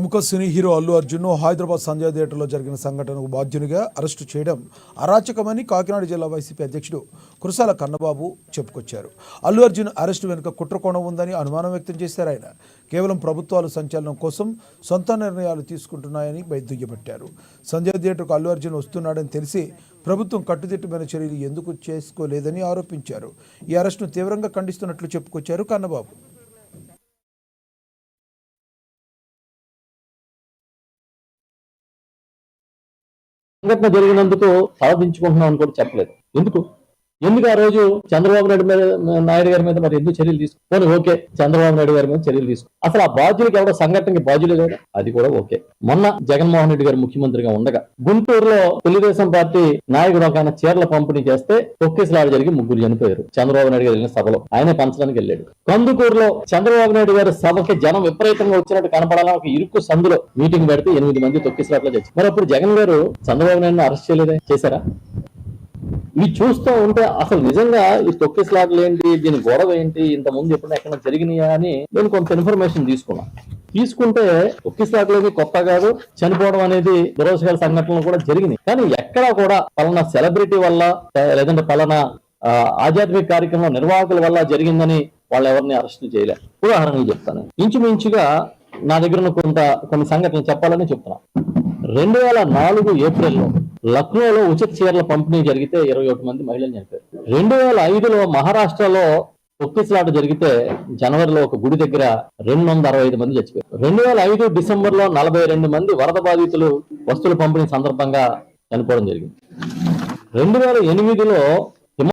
ప్రముఖ cine hero Allu Arjun Hyderabad Sanjay థియేటర్లో జరిగిన సంఘటనకు బాధ్యునిగా అరెస్టు చేయడం అరాచకమని కాకినాడ జిల్లా వైసీపీ అధ్యక్షుడు కురసాల కన్నబాబు చెప్పుకొచ్చారు. అల్లు అర్జున్ అరెస్టు వెనుక కుట్రకోణం ఉందని అనుమానం వ్యక్తం చేశారు. ఆయన కేవలం ప్రభుత్వాలు సంచలనం కోసం సొంత నిర్ణయాలు తీసుకుంటున్నాయని దుయ్యబట్టారు. సంజయ్ థియేటర్కు అల్లు అర్జున్ వస్తున్నాడని తెలిసి ప్రభుత్వం కట్టుదిట్టమైన చర్యలు ఎందుకు చేసుకోలేదని ఆరోపించారు. ఈ అరెస్టును తీవ్రంగా ఖండిస్తున్నట్లు చెప్పుకొచ్చారు కన్నబాబు. సంఘటన జరిగినందుకు తలదించుకుంటున్నాం అని కూడా చెప్పలేదు. ఎందుకు ఆ రోజు చంద్రబాబు నాయుడు గారి మీద మరి ఎందుకు చర్యలు తీసుకుని ఓకే, చంద్రబాబు నాయుడు గారి మీద చర్యలు తీసుకు అసలు ఆ బాధ్యులకి ఎవడో సంఘటనకి బాధ్యులు లేదా, అది కూడా ఓకే. మొన్న జగన్మోహన్ రెడ్డి గారు ముఖ్యమంత్రిగా ఉండగా గుంటూరులో తెలుగుదేశం పార్టీ నాయకుడు ఒక ఆయన చీరల పంపిణీ చేస్తే తొక్కేసలాట జరిగి 3 చనిపోయారు. చంద్రబాబు నాయుడు గారు వెళ్ళిన సభలో ఆయనే పంచడానికి వెళ్ళాడు. కందుకూరులో చంద్రబాబు నాయుడు గారి సభకి జనం విపరీతంగా వచ్చినట్టు కనపడాలని ఒక ఇరుకు సందులో మీటింగ్ పెడితే 8 మంది తొక్కేసలాట్లో చచ్చి. మరి అప్పుడు జగన్ గారు చంద్రబాబు నాయుడుని అరెస్ట్ చేయలేదే, చేశారా? ఇవి చూస్తూ ఉంటే అసలు నిజంగా ఈ తొక్కిసలాటలు ఏంటి, దీని గొడవ ఏంటి, ఇంతకుముందు ఎప్పుడైనా ఎక్కడ జరిగినాయా అని నేను కొంత ఇన్ఫర్మేషన్ తీసుకుంటే తొక్కిసలాటలు కొత్త కాదు, చనిపోవడం అనేది దురదృష్టకర సంఘటనలు కూడా జరిగినాయి. కానీ ఎక్కడా కూడా పలానా సెలబ్రిటీ వల్ల లేదంటే పలానా ఆధ్యాత్మిక కార్యక్రమం నిర్వాహకుల వల్ల జరిగిందని వాళ్ళు ఎవరిని అరెస్ట్ చేయలేదు. ఉదాహరణలు చెప్తాను. ఇంచుమించుగా నా దగ్గర కొన్ని సంఘటనలు చెప్పాలని చెప్తున్నా. 2004 ఏప్రిల్లో లక్నోలో ఉచిత చీరల పంపిణీ జరిగితే 21 మంది మహిళలు చనిపోయారు. 2005లో మహారాష్ట్రలో తొక్కిసలాట జరిగితే జనవరిలో ఒక గుడి దగ్గర 265 మంది చచ్చిపోయారు. 2005 డిసెంబర్లో 42 మంది వరద బాధితులు వస్తువుల పంపిణీ సందర్భంగా చనిపోవడం జరిగింది. 2008లో